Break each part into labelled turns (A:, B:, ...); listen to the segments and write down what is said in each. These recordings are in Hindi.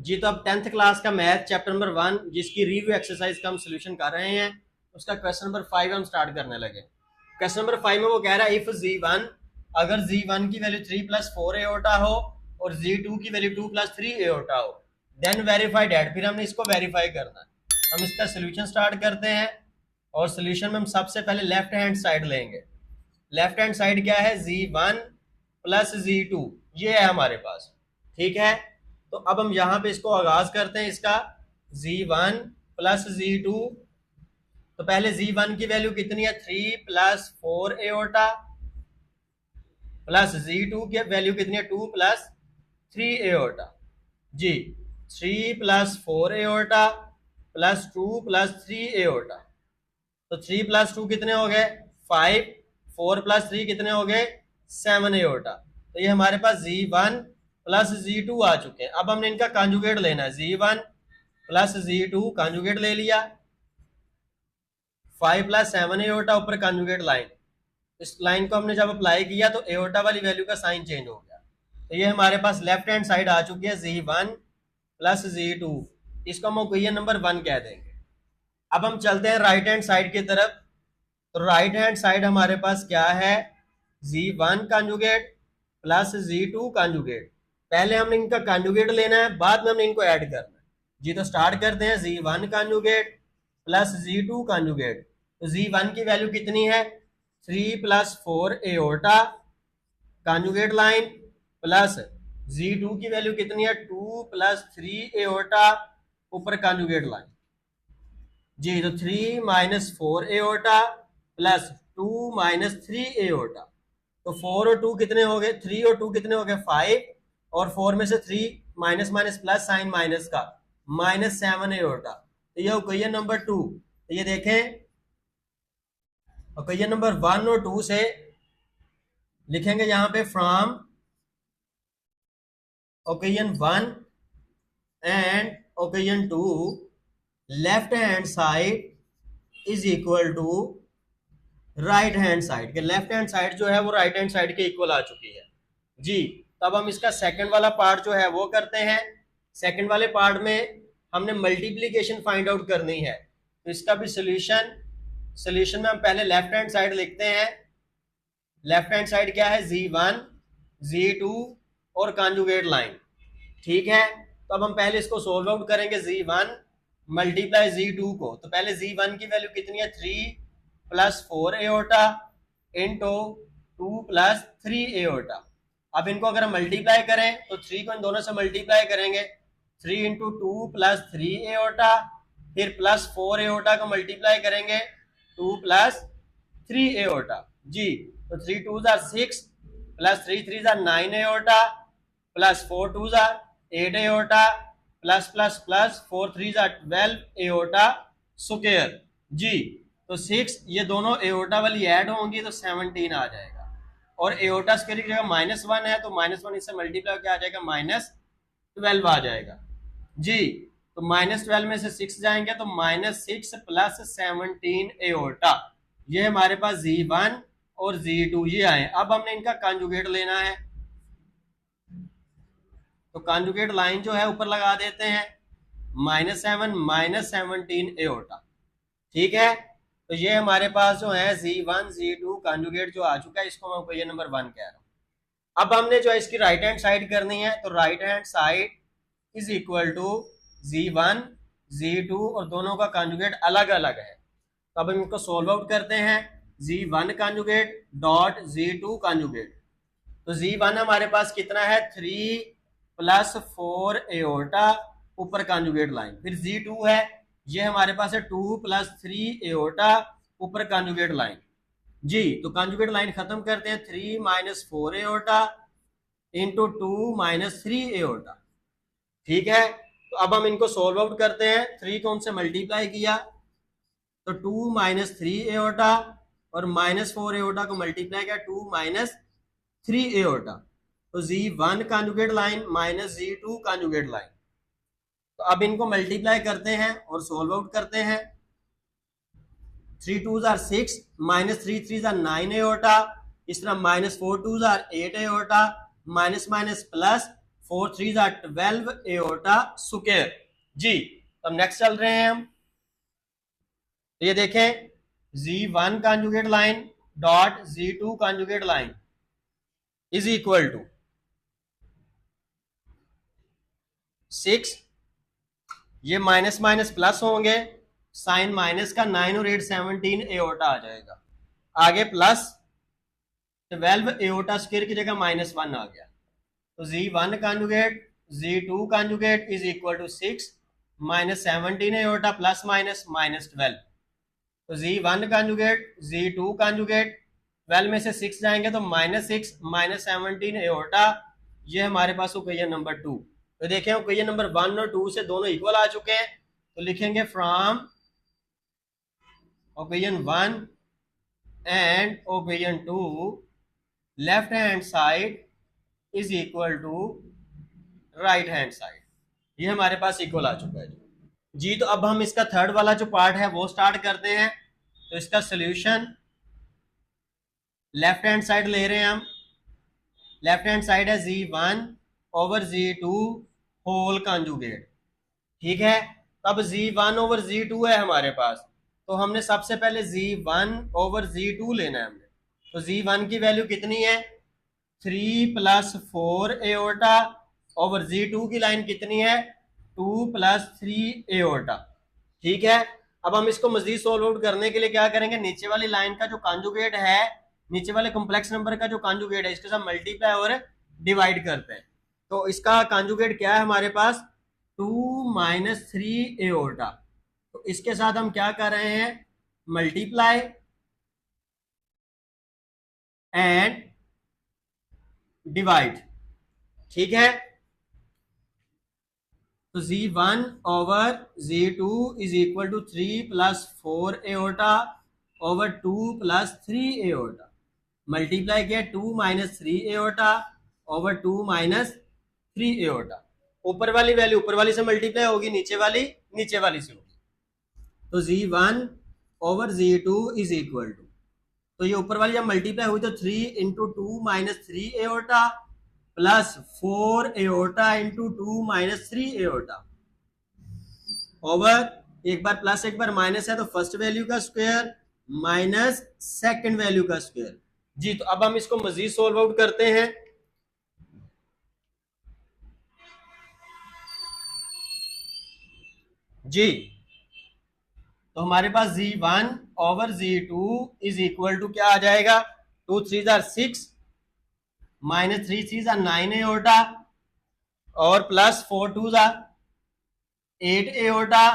A: जी तो अब 10th क्लास का मैथ चैप्टर नंबर 1 जिसकी रिव्यू एक्सरसाइज का हम सोल्यूशन कर रहे हैं, उसका क्वेश्चन नंबर 5 हम स्टार्ट करने लगे। क्वेश्चन नंबर 5 में वो कह रहा है इफ Z1 अगर Z1 की वैल्यू 3 + 4 एओटा हो और Z2 की वैल्यू 2 + 3 एओटा हो, देन वेरीफाई डेट। फिर हमने इसको वेरीफाई करना है। हम इसका सोल्यूशन स्टार्ट करते हैं और सोल्यूशन में हम सबसे पहले लेफ्ट हैंड साइड लेंगे। लेफ्ट हैंड साइड क्या है? Z1 + Z2 ये है हमारे पास। ठीक है, तो अब हम यहां पे इसको आगाज करते हैं इसका Z1 + Z2। तो पहले Z1 की वैल्यू कितनी है? 3 + 4 एओटा प्लस Z2 की वैल्यू कितनी है? 2 + 3 एओटा। जी 3 + 4 एओटा प्लस 2 + 3 एओटा। तो 3 + 2 कितने हो गए? 5। 4 + 3 कितने हो गए? 7 एओटा। तो ये हमारे पास Z1 + Z2 आ चुके हैं। अब हमने इनका कॉन्जुगेट लेना है। Z1 + Z2 कॉन्जुगेट ले लिया। 5 + 7 एओटा ऊपर कॉन्जुगेट लाइन। इस लाइन को हमने जब अप्लाई किया तो एओटा वाली वैल्यू का साइन चेंज हो गया। तो ये हमारे पास लेफ्ट हैंड साइड आ चुकी है Z1 + Z2। इसको हम इक्वेशन नंबर 1 कह देंगे। अब हम चलते हैं राइट हैंड साइड की तरफ। तो राइट हैंड साइड हमारे पास क्या है? Z1 conjugate plus Z2 conjugate. पहले हमने इनका कॉन्जुगेट लेना है, बाद में हमने इनको ऐड करना है। जी तो स्टार्ट करते हैं। Z1 conjugate plus Z2 conjugate. तो Z1 की वैल्यू कितनी है? 3 + 4 aorta conjugate line plus Z2 की वैल्यू कितनी है? 2 + 3 एओटा ऊपर कॉन्जुगेट लाइन। जी तो 3 - 4 एओटा प्लस 2 - 3 एओटा। तो 4 और 2 कितने हो गए? 3 और 2 कितने हो गए? 5। और 4 में से 3 minus minus plus sign minus का -7 एओटा। तो ये इक्वेशन नंबर 2। तो ये देखें इक्वेशन नंबर 1 और 2 से लिखेंगे यहां पे from equation 1 and equation 2 left hand side is equal to right hand side के। लेफ्ट हैंड साइड जो है वो राइट हैंड साइड के इक्वल आ चुकी है। जी तब हम इसका सेकंड वाला पार्ट जो है वो करते हैं। सेकंड वाले पार्ट में हमने मल्टीप्लीकेशन फाइंड आउट करनी है। तो इसका भी सोल्यूशन में हम पहले लेफ्ट हैंड साइड लिखते हैं। लेफ्ट हैंड साइड क्या है? Z1 Z2 और कॉन्जुगेट लाइन। ठीक है, तो अब हम पहले इसको सोल्व आउट करेंगे। Z1 × Z2 को। तो पहले Z1 की वैल्यू कितनी है? 3 + 4 एओटा इंटू 2 + 3 एओटा। अब इनको अगर हम मल्टीप्लाई करें तो 3 को इन दोनों से मल्टीप्लाई करेंगे। 3 × 2 + 3 एओटा, फिर प्लस 4 एओटा को मल्टीप्लाई करेंगे 2 + 3 एओटा। जी तो 3 2 6 plus 3 3 9 iota plus 4 2 8 iota plus plus plus 4 3 12 iota square. जी तो 6 ये दोनों एओटा वाली ऐड होंगी तो 17 आ जाएगा। और एओटा स्क्वायर की जगह -1 है तो -1 इससे मल्टीप्लाई क्या आ जाएगा? -12 आ जाएगा। जी तो -12 में से 6 जाएंगे तो -6 + 17 एओटा। ये हमारे पास Z1 और Z2 ये आए। अब हमने इनका कॉन्जुगेट लेना है। तो कॉन्जुगेट लाइन जो है ऊपर लगा देते हैं। -7 - 17 एओटा। ठीक है, तो ये हमारे पास जो है Z1 Z2 कॉन्जुगेट जो आ चुका है, इसको मैं इक्वेशन नंबर 1 कह रहा हूं। अब हमने जो है इसकी राइट हैंड साइड करनी है। तो right hand side is equal to Z1 Z2 और दोनों का कॉन्जुगेट अलग अलग है। तो अब हम इनको सोल्व आउट करते हैं। Z1 conjugate dot Z2 conjugate. तो Z1 हमारे पास कितना है? 3 + 4 एओटा ऊपर कॉन्जुगेट लाइन। फिर Z2 है, ये हमारे पास है 2 + 3 एओटा ऊपर कॉन्जुगेट लाइन। जी तो कॉन्जुगेट लाइन खत्म करते हैं। 3 - 4 एओटा इंटू 2 - 3 एओटा। ठीक है, तो अब हम इनको सोल्व आउट करते हैं। 3 को उनसे मल्टीप्लाई किया तो 2 - 3 एओटा और -4 एओटा को मल्टीप्लाई किया 2 - 3 एओटा। तो Z1 conjugate line -Z2 conjugate line. तो अब इनको मल्टीप्लाई करते हैं और सोल्व आउट करते हैं। 3 2 6 -3 3 9 एओटा। इस तरह -4 2 8 एओटा, माइनस माइनस प्लस 4 3 जा 12 एओर्टा स्क्वायर। जी तो अब नेक्स्ट चल रहे हैं हम। तो ये देखें Z1 conjugate line dot Z2 conjugate line is equal to 6, ये माइनस माइनस प्लस होंगे, साइन माइनस का 9 और 8 17 एओर्टा आ जाएगा, आगे प्लस 12 एओर्टा स्क्वायर की जगह -1 आ गया। तो Z1 conjugate Z2 conjugate is equal to 6 -17 iota plus minus -12। तो Z1 कॉन्जुगेट Z2 कॉन्जुगेट 12 में से 6 जाएंगे तो -6 -17 एओर्टा, ये हमारे पास इक्वेशन नंबर 2। तो देखें इक्वेशन नंबर 1 और 2 से दोनों इक्वल आ चुके हैं, तो लिखेंगे from equation 1 and equation 2 left hand side is equal to right hand side, ये हमारे पास इक्वल आ चुका है जी। तो अब हम इसका थर्ड वाला जो पार्ट है वो स्टार्ट करते हैं। तो इसका सोल्यूशन लेफ्ट हैंड साइड ले रहे हैं हम। लेफ्ट हैंड साइड है Z1 over Z2 whole conjugate, ठीक है। तब Z1 ओवर Z2 है हमारे पास, तो हमने सबसे पहले Z1 ओवर Z2 लेना है हमने। तो Z1 की वैल्यू कितनी है 3 + 4 एओर्टा ओवर Z2 की लाइन कितनी है 2 + 3 एओर्टा, ठीक है। अब हम इसको मजीद सोल्व आउट करने के लिए क्या करेंगे, नीचे वाली लाइन का जो कॉन्जुगेट है, नीचे वाले कॉम्प्लेक्स नंबर का जो कॉन्जुगेट है, इसके साथ मल्टीप्लाई और डिवाइड करते हैं। तो इसका कॉन्जुगेट क्या है हमारे पास 2 - 3 एओर्टा। तो इसके साथ हम क्या कर रहे हैं मल्टीप्लाई एंड डिवाइड, ठीक है। तो Z1 over Z2 is equal to 3 + 4 iota over 2 + 3 iota, multiply किया 2 - 3 एओर्टा ओवर 2 - 3 एओर्टा। ऊपर वाली वैल्यू ऊपर वाली से मल्टीप्लाई होगी, नीचे वाली नीचे वाली से होगी। तो Z1 over Z2 is equal to, तो ये ऊपर वाली जब मल्टीप्लाई हुई तो 3 × 2 - 3 aorta plus 4 aorta × 2 - 3 iota over, एक बार प्लस एक बार माइनस है तो फर्स्ट वैल्यू का स्क्वायर माइनस सेकंड वैल्यू का स्क्वायर। जी तो अब हम इसको मजीद सोल्व आउट करते हैं। जी तो हमारे पास Z1 over Z2 is equal to क्या आ जाएगा 2 3 6 -3 3 9 एओर्टा और प्लस 4 2 8 एओर्टा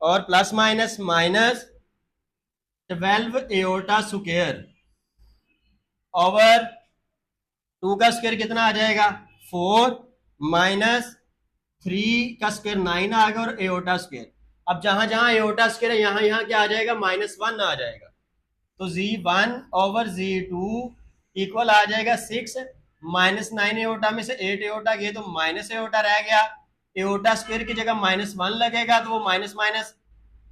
A: और plus minus -12 aorta square over 2 का स्क्वायर कितना आ जाएगा 4 -3 का स्क्वायर 9 आ गया और एओर्टा स्क्वायर। अब जहां जहां एओर्टा स्क्वायर है यहां यहां क्या आ जाएगा -1 आ जाएगा। तो Z1 ओवर Z2 इक्वल आ जाएगा 6 -9 एओर्टा में से 8 एओर्टा गए तो माइनस एओर्टा रह गया, एओर्टा स्क्वायर की जगह -1 लगेगा तो वो माइनस माइनस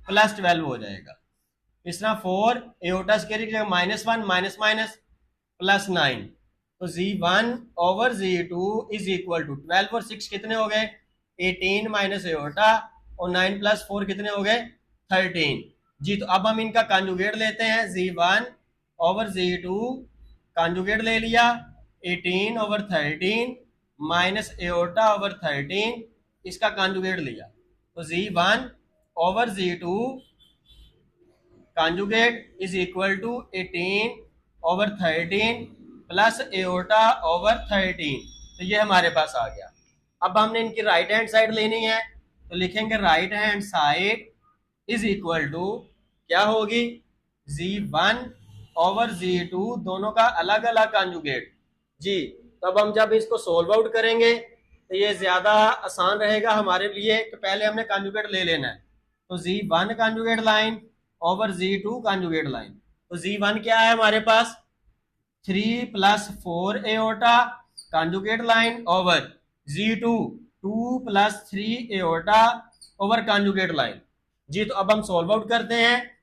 A: प्लस 12 हो जाएगा। इस तरह 4 एओर्टा स्क्वायर की जगह -1 माइनस माइनस प्लस 9। तो Z1 over Z2 is equal to 12 और 6 कितने हो गए 18 माइनस एओर्टा और 9 + 4 कितने हो गए 13। जी तो अब हम इनका कॉन्जुगेट लेते हैं। Z1 ओवर Z2 कॉन्जुगेट ले लिया 18 ओवर 13 माइनस एओर्टा ओवर 13, इसका कॉन्जुगेट लिया। तो Z1 over Z2 conjugate is equal to 18 over 13 plus iota over 13। तो ये हमारे पास आ गया। अब हमने इनकी राइट हैंड साइड लेनी है, तो लिखेंगे right hand side is equal to क्या होगी Z1 ओवर Z2 दोनों का अलग अलग कॉन्जुगेट। जी तो अब हम जब इसको सोल्व आउट करेंगे तो ये ज्यादा आसान रहेगा हमारे लिए कि पहले हमने कॉन्जुगेट ले लेना है। तो Z1 conjugate line over Z2 conjugate line, तो Z1 क्या है हमारे पास 3 + 4 iota conjugate line over Z2 2 + 3 iota over conjugate line. जी तो अब हम सोल्व आउट करते हैं।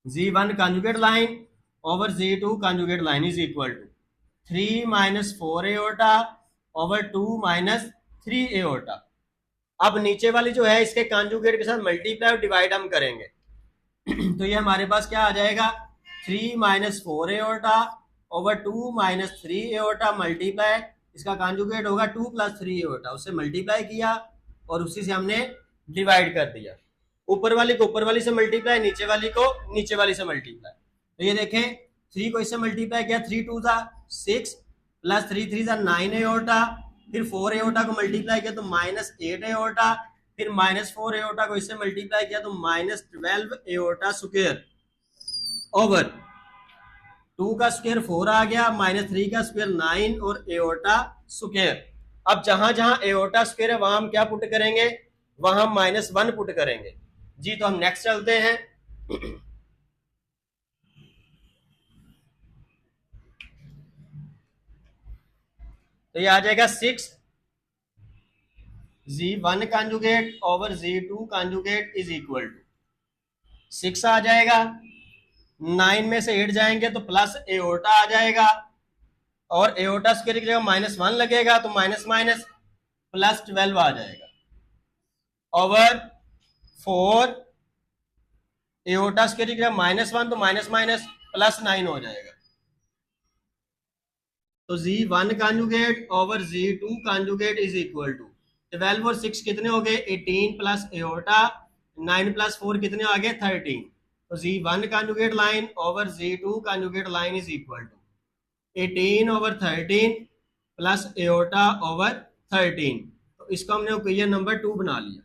A: Z1 conjugate line over Z2 conjugate line is equal to 3 - 4 iota over 2 minus 3 iota. अब नीचे वाली जो है इसके कॉन्जुगेट के साथ मल्टीप्लाई और डिवाइड हम करेंगे तो ये हमारे पास क्या आ जाएगा, 3 minus 4 iota over 2 minus 3 iota multiply, इसका कॉन्जुगेट होगा 2 प्लस 3 एओर्टा, उससे मल्टीप्लाई किया और उसी से हमने डिवाइड कर दिया। ऊपर वाली को ऊपर वाली से मल्टीप्लाई, नीचे वाली को नीचे वाली से मल्टीप्लाई। तो ये देखें 3 को इससे मल्टीप्लाई किया, 3 2 था 6 प्लस 3 3 था 9 एओर्टा, फिर 4 एओर्टा को मल्टीप्लाई किया तो माइनस 8 एओर्टा, फिर माइनस 4 एओर्टा को इससे मल्टीप्लाई किया तो माइनस 12 एओर्टा स्क्वायर ओवर 2 का स्क्वायर 4 आ गया, माइनस 3 का स्क्वायर 9 और एओर्टा स्क्वायर। अब जहां जहां एओर्टा स्क्वायर है वहां हम क्या पुट करेंगे, वहां हम -1 पुट करेंगे। जी तो हम नेक्स्ट चलते हैं। तो ये आ जाएगा 6 Z1 conjugate over Z2 conjugate is equal to 6 आ जाएगा, 9 में से 8 जाएंगे तो प्लस एओर्टा आ जाएगा और एओर्टा स्क्वायर की जगह -1 लगेगा तो माइनस माइनस प्लस 12 आ जाएगा ओवर 4 एओर्टा स्क्वायर की जगह -1 तो माइनस माइनस प्लस 9 हो जाएगा। तो Z1 conjugate over Z2 conjugate is equal to 12 और 6 कितने हो गए, 18 प्लस एओर्टा, 9 प्लस 4 कितने आ गए 13। तो Z1 conjugate line over Z2 conjugate line is equal to 18 over 13 plus iota over 13। तो इसको हमने ओकेजन नंबर 2 बना लिया,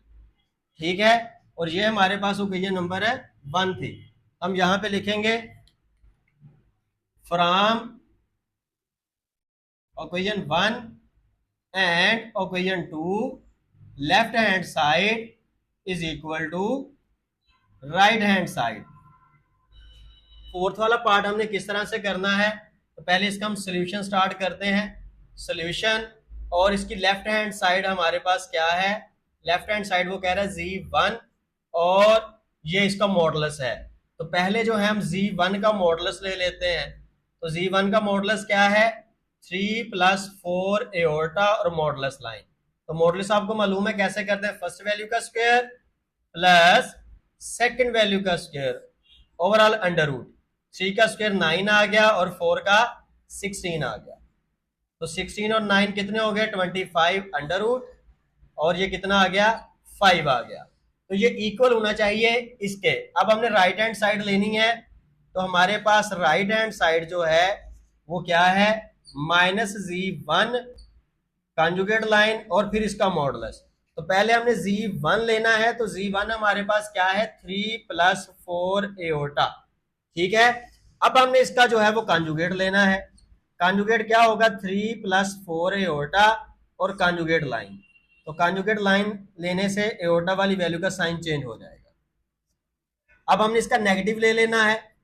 A: ठीक है। और ये हमारे पास ओकेजन नंबर है 1 थी। हम यहां पे लिखेंगे from equation 1 and equation 2 left hand side is equal to right hand side. Fourth वाला पार्ट हमने किस तरह से करना है, तो पहले इसका हम सोल्यूशन स्टार्ट करते हैं। सोल्यूशन, और इसकी लेफ्ट हैंड साइड हमारे पास क्या है, लेफ्ट हैंड साइड वो कह रहा है Z1 और ये इसका मॉडुलस है। तो पहले जो है हम Z1 का मॉडुलस ले लेते हैं। तो Z1 का मॉडुलस क्या है, 3 प्लस 4 एओर्टा और मॉडुलस लाइन। तो मॉडुलस आपको मालूम है कैसे करते हैं, फर्स्ट वैल्यू का स्क्वायर प्लस सेकंड वैल्यू का स्क्वायर ओवरऑल अंडर रूट। 3 का स्क्वायर 9 आ गया और 4 का 16 आ गया। तो 16 और 9 कितने हो गए 25 अंडर रूट, और ये कितना आ गया 5 आ गया। तो ये इक्वल होना चाहिए इसके। अब हमने राइट हैंड साइड लेनी है, तो हमारे पास राइट हैंड साइड जो है वो क्या है, -Z1 कॉन्जुगेट लाइन और फिर इसका मॉडुलस। तो पहले हमने Z1 लेना है, तो Z1 हमारे पास क्या है 3 प्लस 4 एओर्टा, ठीक है। अब हमने इसका जो है वो कॉन्जुगेट लेना है। कॉन्जुगेट क्या होगा 3 प्लस 4 एओर्टा और कॉन्जुगेट लाइन। तो कॉन्जुगेट लाइन लेने से एओर्टा वाली वैल्यू का साइन चेंज हो जाएगा। अब हमने इसका नेगेटिव ले लेना है,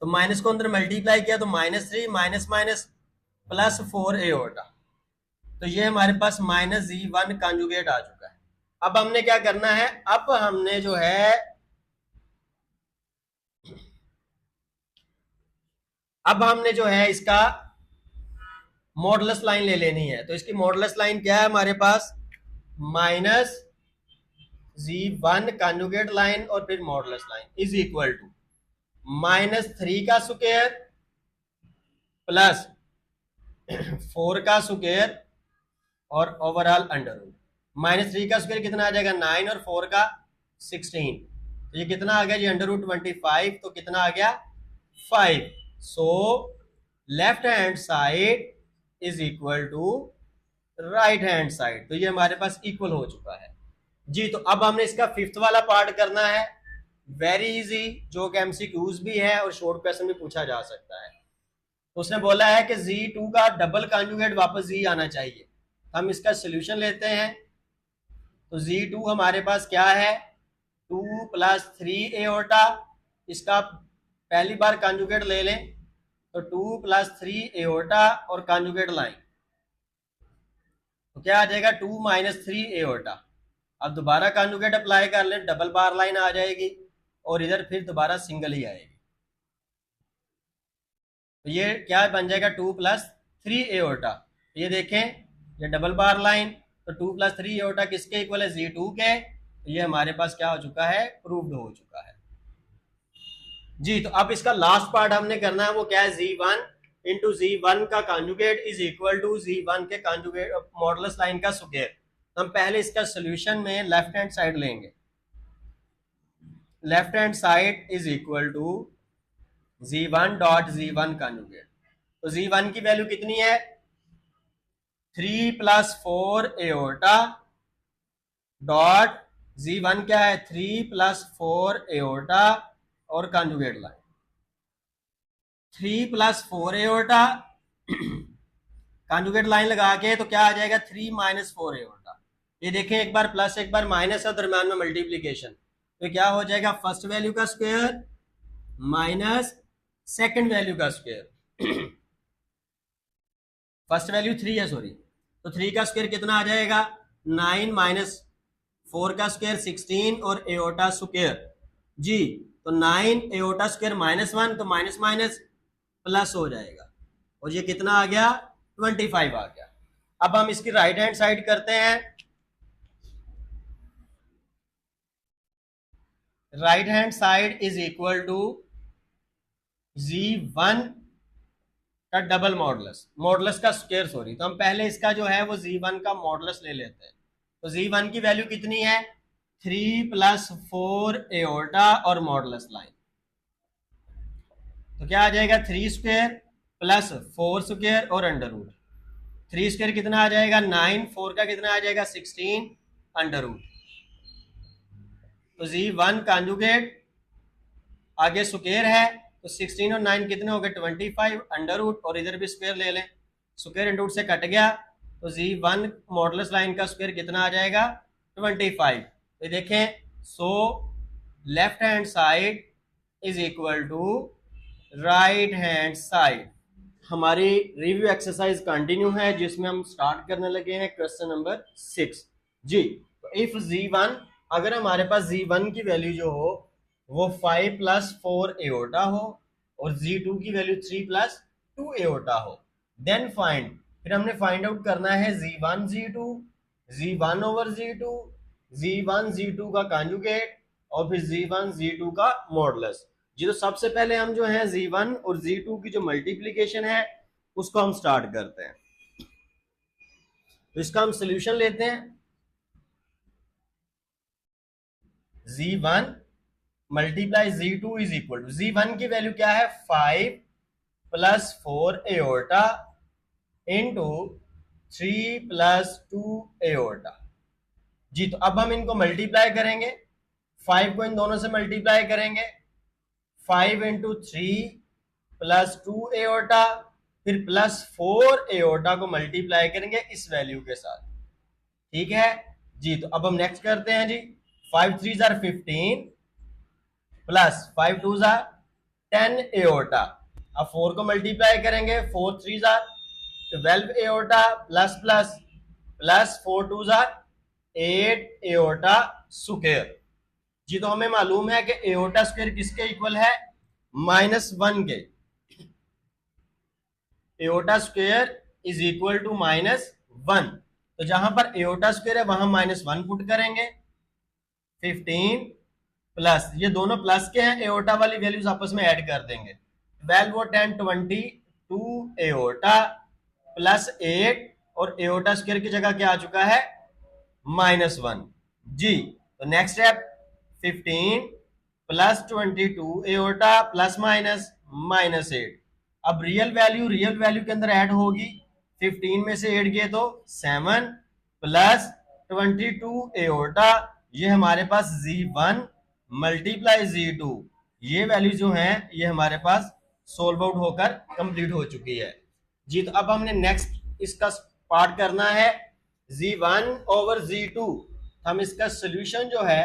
A: तो माइनस को अंदर मल्टीप्लाई किया तो -3 माइनस माइनस प्लस 4 एओर्टा। तो ये हमारे पास -Z1 कॉन्जुगेट आ चुका है। अब हमने क्या करना है, अब हमने जो है इसका मॉडुलस लाइन ले लेनी है। तो इसकी मॉडुलस लाइन क्या है हमारे पास, -Z1 कॉन्जुगेट लाइन और फिर modulus line is equal to -3 का स्क्वायर प्लस 4 का स्क्वायर और ओवरऑल अंडर रूट। -3 का स्क्वायर कितना आ जाएगा 9 और 4 का 16। तो ये कितना आ गया जी अंडर रूट 25, तो कितना आ गया 5। So left hand side is equal to right hand side. तो ये हमारे पास इक्वल हो चुका है जी। तो अब हमने इसका फिफ्थ वाला पार्ट करना है, वेरी इजी, जो कि एमसीक्यूज भी है और शॉर्ट क्वेश्चन भी पूछा जा सकता है। तो उसने बोला है कि Z2 का डबल कॉन्जुगेट वापस Z आना चाहिए। हम इसका सोल्यूशन लेते हैं। तो Z2 हमारे पास क्या है 2 प्लस 3 एओर्टा, इसका पहली बार कॉन्जुगेट ले लें तो 2 प्लस 3 एओर्टा और कॉन्जुगेट लाइन, तो क्या आ जाएगा 2 माइनस 3 एओर्टा। अब दोबारा कॉन्जुगेट अप्लाई कर लें, डबल बार लाइन आ जाएगी और इधर फिर दोबारा सिंगल ही आएगी। तो ये क्या बन जाएगा 2 + 3 एओर्टा। ये देखें ये डबल बार लाइन, तो 2 + 3 एओर्टा किसके इक्वल है, Z2 के। तो ये हमारे पास क्या हो चुका है, प्रूव्ड हो चुका है जी। तो अब इसका लास्ट पार्ट हमने करना है, वो क्या है, Z1 इंटू Z1 का conjugate is equal to Z1 के कॉन्जुगेट मॉडुलस लाइन का स्क्वायर। तो हम पहले इसका सोल्यूशन में लेफ्ट हैंड साइड लेंगे। Left hand side is equal to Z1 dot Z1 conjugate. तो Z1 की वैल्यू कितनी है, 3 + 4 एओर्टा डॉट Z1 क्या है, 3 + 4 एओर्टा और conjugate line 3 + 4 iota conjugate line लगा के तो क्या आ जाएगा, 3 - 4 एओर्टा। ये देखें एक बार प्लस एक बार माइनस है, दरम्यान में मल्टीप्लीकेशन, तो क्या हो जाएगा, फर्स्ट वैल्यू का स्क्वायर माइनस सेकंड वैल्यू का स्क्वायर। फर्स्ट वैल्यू 3 है सॉरी, तो 3 का स्क्वायर कितना आ जाएगा, 9 - 4 का स्क्वायर 16 और एओर्टा स्क्वायर जी। तो 9 एओर्टा स्क्वायर -1, तो माइनस माइनस प्लस हो जाएगा और ये कितना आ गया, 25 आ गया। अब हम इसकी राइट हैंड साइड करते हैं। Right hand side is equal to Z1 का डबल मॉडुलस, मॉडुलस का स्क्वायर सॉरी। तो हम पहले इसका जो है वो Z1 का मॉडुलस ले लेते हैं। तो Z1 की वैल्यू कितनी है, 3 + 4 एओर्टा और मॉडुलस लाइन। तो क्या आ जाएगा, 3 स्क्वायर + 4 स्क्वायर और अंडर रूट। 3 स्क्वायर कितना आ जाएगा 9, 4 का कितना आ जाएगा 16 अंडर रूट। तो Z1 कॉन्जुगेट आगे स्क्वायर है, तो 16 और 9 कितने हो गए 25 अंडर रूट, और इधर भी स्क्वायर ले लें, स्क्वायर इंटू रूट से कट गया। तो Z1 मॉडुलस लाइन का स्क्वायर कितना आ जाएगा 25। तो देखें, so left hand side is equal to right hand side. हमारी रिव्यू एक्सरसाइज कंटिन्यू है, जिसमें हम स्टार्ट करने लगे हैं क्वेश्चन नंबर 6 जी। तो इफ Z1, अगर हमारे पास Z1 की वैल्यू जो हो वो 5 + 4 एओर्टा हो और Z2 की वैल्यू 3 + 2 एओर्टा हो, देन फाइंड, फिर हमने फाइंड आउट करना है Z1 Z2, Z1 over Z2, Z1 Z2 का कॉन्जुगेट और फिर Z1 Z2 का मॉडुलस जी। तो सबसे पहले हम जो है Z1 और Z2 की जो मल्टीप्लीकेशन है उसको हम स्टार्ट करते हैं। तो इसका हम सोल्यूशन लेते हैं। Z1 × Z2 is equal to, Z1 की वैल्यू क्या है 5 + 4 एओर्टा इंटू 3 + 2 एओर्टा जी। तो अब हम इनको मल्टीप्लाई करेंगे, 5 को इन दोनों से मल्टीप्लाई करेंगे, 5 × 3 + 2 एओर्टा, फिर +4 एओर्टा को मल्टीप्लाई करेंगे इस वैल्यू के साथ, ठीक है जी। तो अब हम नेक्स्ट करते हैं जी, 5 3 = 15 प्लस 5 2 = 10 एओर्टा। अब 4 को मल्टीप्लाई करेंगे, 4 3 = 12 iota plus plus plus 4 2 = 8 iota square जी। तो हमें मालूम है कि एओर्टा स्क्वायर किसके इक्वल है, -1 के। Iota square is equal to -1। तो जहां पर एओर्टा स्क्वायर है वहां -1 पुट करेंगे, 15 प्लस, ये दोनों प्लस के हैं, एओर्टा वाली वैल्यूज आपस में ऐड कर देंगे, 12 और 10 22 एओर्टा प्लस 8, और एओर्टा स्क्वायर की जगह क्या आ चुका है -1 जी। तो next step 15 + 22 aorta plus minus -8। अब रियल वैल्यू के अंदर ऐड होगी, 15 में से 8 गए तो 7 प्लस 22 एओर्टा, ये हमारे पास Z1 × Z2, ये वैल्यू जो है ये हमारे पास सोल्व आउट होकर कंप्लीट हो चुकी है जी। तो अब हमने नेक्स्ट इसका पार्ट करना है Z1 ओवर Z2। हम इसका सोल्यूशन जो है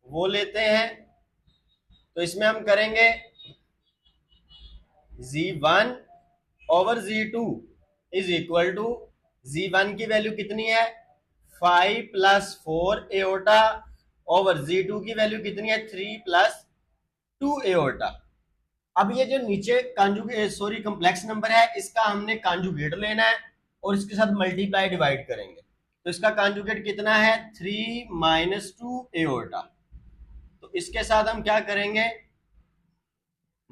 A: वो लेते हैं। तो इसमें हम करेंगे Z1 over Z2 is equal to, Z1 की वैल्यू कितनी है 5 + 4 एओर्टा ओवर Z2 की वैल्यू कितनी है 3 + 2 एओर्टा। अब ये जो नीचे कॉन्जुगेट सॉरी कॉम्प्लेक्स नंबर है, इसका हमने कॉन्जुगेट लेना है और इसके साथ मल्टीप्लाई डिवाइड करेंगे। तो इसका कॉन्जुगेट कितना है, 3 - 2 एओर्टा। तो इसके साथ हम क्या करेंगे,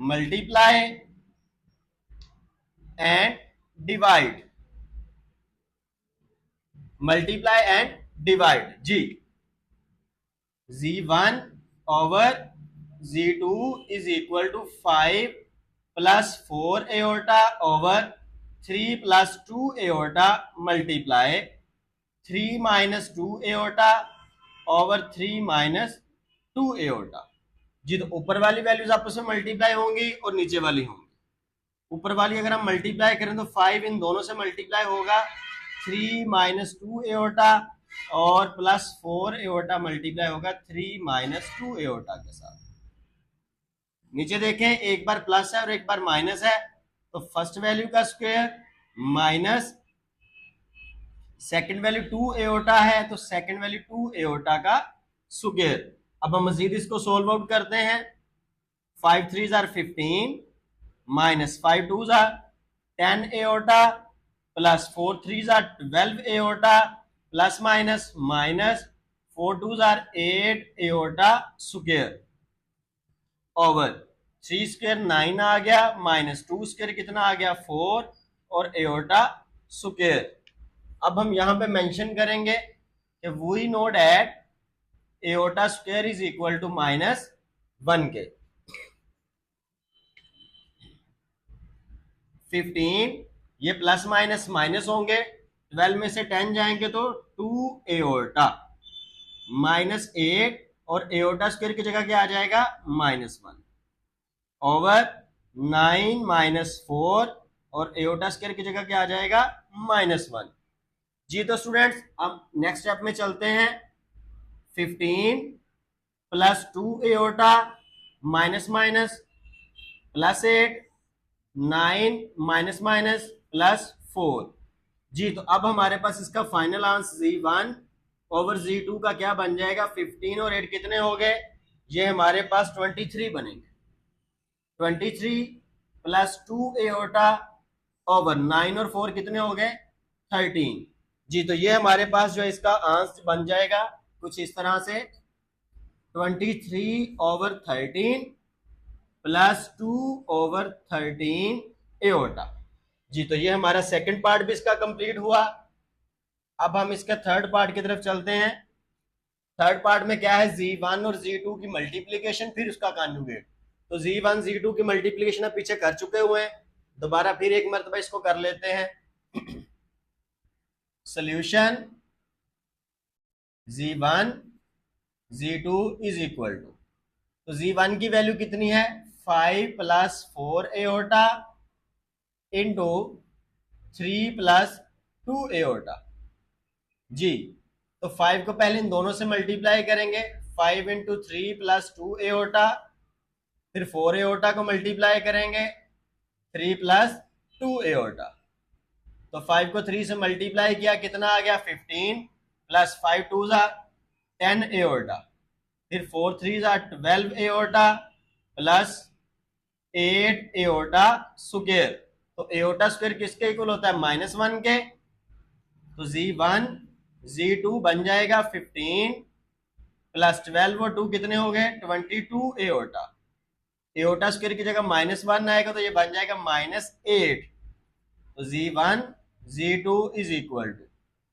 A: multiply and divide, multiply and divide जी। Z1 over Z2 is equal to 5 + 4 iota over 3 + 2 iota multiply 3 - 2 iota over 3 - 2 iota जी। तो ऊपर वाली वैल्यूज आपस में मल्टीप्लाई होंगी और नीचे वाली होंगी। ऊपर वाली अगर हम मल्टीप्लाई करें तो 5 इन दोनों से मल्टीप्लाई होगा, 3 - 2 एओर्टा और +4 एओर्टा मल्टीप्लाई होगा 3 - 2 एओर्टा के साथ। नीचे देखें, एक बार प्लस है और एक बार माइनस है, तो फर्स्ट वैल्यू का square minus second value 2 aorta है, तो सेकंड वैल्यू 2 एओर्टा का स्क्वायर। अब हम मजीद इसको सोल्व आउट करते हैं। 5 3 = 15 -5 2 = 10 aorta +4 3 = 12 iota plus minus -4 2 = 8 iota square over 3 square 9 आ गया, -2 स्क्वायर कितना आ गया 4 और एओर्टा स्क्वायर। अब हम यहां पे मेंशन करेंगे कि we know that iota square is equal to -1 के। 15 ये प्लस माइनस माइनस होंगे, 12 में से 10 जाएंगे तो 2 एओर्टा -8 और एओर्टा स्क्वायर की जगह क्या आ जाएगा -1 ओवर 9 - 4 और एओर्टा स्क्वायर की जगह क्या आ जाएगा -1 जी। तो स्टूडेंट्स अब नेक्स्ट स्टेप में चलते हैं। 15 + 2 एओर्टा माइनस माइनस +8 9 +4 जी। तो अब हमारे पास इसका final answer Z1 over Z2 का क्या बन जाएगा, 15 और 8 कितने हो गए, ये हमारे पास 23 बनेंगे। 23 + 2 एओर्टा ओवर 9 और 4 कितने हो गए 13 जी। तो ये हमारे पास जो इसका आंसर बन जाएगा कुछ इस तरह से 23 ओवर 13 + 2 ओवर 13 एओर्टा जी। तो ये हमारा सेकंड पार्ट भी इसका कंप्लीट हुआ। अब हम इसके थर्ड पार्ट की तरफ चलते हैं। थर्ड पार्ट में क्या है, Z1 और Z2 की मल्टीप्लीकेशन फिर उसका कॉन्जुगेट। तो Z1 Z2 की मल्टीप्लीकेशन अब पीछे कर चुके हुए हैं, दोबारा फिर एक मरतबा इसको कर लेते हैं। Solution Z1 Z2 is equal to, तो Z1 की वैल्यू कितनी है 5 + 4 एओर्टा इंटू 3 + 2 एओर्टा जी। तो 5 को पहले इन दोनों से मल्टीप्लाई करेंगे, 5 × 3 + 2 एओर्टा, फिर 4 एओर्टा को मल्टीप्लाई करेंगे 3 + 2 एओर्टा। तो 5 को 3 से मल्टीप्लाई किया कितना आ गया 15 + 5 2 = 10 एओर्टा, फिर 4 3 = 12 एओर्टा प्लस 8 एओर्टा स्क्वायर। तो एओर्टा स्क्वायर किसके इक्वल होता है -1 के। तो Z1 Z2 बन जाएगा 15 + 12 और 2 कितने हो गए 22 एओर्टा। एओर्टा स्क्वायर की जगह -1 आएगा तो ये बन जाएगा -8। तो Z1 Z2 is equal to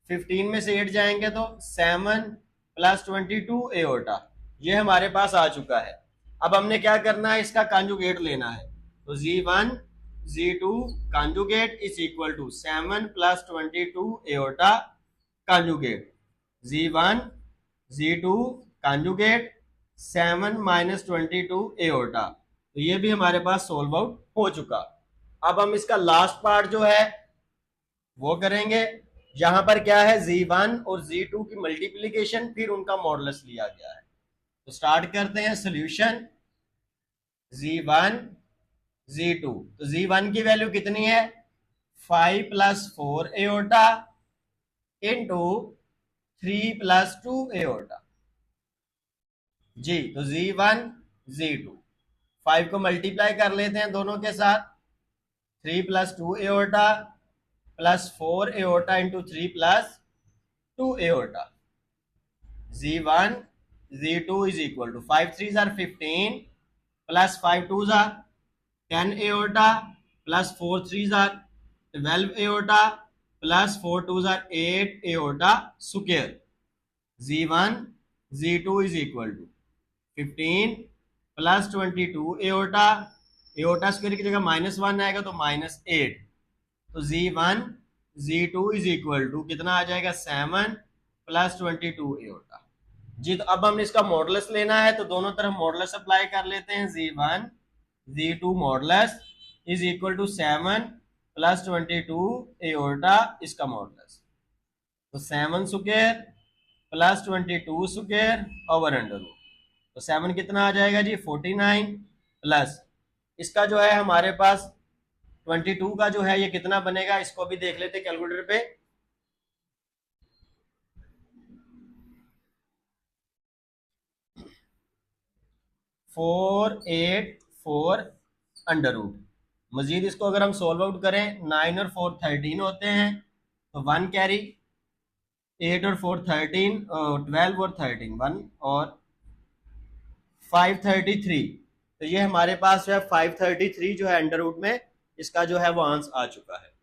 A: 15 में से 8 जाएंगे तो 7 + 22 एओर्टा, ये हमारे पास आ चुका है। अब हमने क्या करना है, इसका कॉन्जुगेट लेना है। तो Z1 Z2 conjugate is equal to 7 + 22 aorta conjugate. Z1 Z2 conjugate 7 - 22 aorta. तो ये भी हमारे पास सोल्व आउट हो चुका। अब हम इसका लास्ट पार्ट जो है वो करेंगे। यहां पर क्या है Z1 और Z2 की मल्टीप्लीकेशन फिर उनका मॉडुलस लिया गया है। तो स्टार्ट करते हैं सोल्यूशन Z1 Z2। तो Z1 की वैल्यू कितनी है 5 + 4 एओर्टा इंटू 3 + 2 एओर्टा जी। तो Z1 Z2 5 को मल्टीप्लाई कर लेते हैं दोनों के साथ, 3 + 2 iota plus 4 iota into 3 + 2 iota, Z1 Z2 is equal to 5 3s are 15 plus 5 2s are 10 iota plus 4 3s are 12 iota plus 4 2s are 8 iota square. Z1 Z2 is equal to 15 plus 22 iota, iota square की जगह -1 आएगा तो -8, तो Z1 Z2 is equal to कितना आ जाएगा 7 प्लस 22 एओर्टा जी। तो अब हमने इसका मॉडुलस लेना है, तो दोनों तरफ मॉडुलस अप्लाई कर लेते हैं। Z1 Z2 modulus is equal to 7 plus 22 iota इसका मॉडुलस, तो 7 square plus 22 square over under root, तो 7 कितना आ जाएगा जी 49 प्लस इसका जो है हमारे पास 22 का जो है ये कितना बनेगा, इसको भी देख लेते कैलकुलेटर पे। फोर 8 4 अंडर रूट, मजीद इसको अगर हम सोल्व आउट करें 9 और 4 13 होते हैं, तो 1 कैरी, 8 और 4 13, 12 और 13 1 और 533, तो ये हमारे पास जो है 533 जो है अंडर रूट में इसका जो है वो आंसर आ चुका है।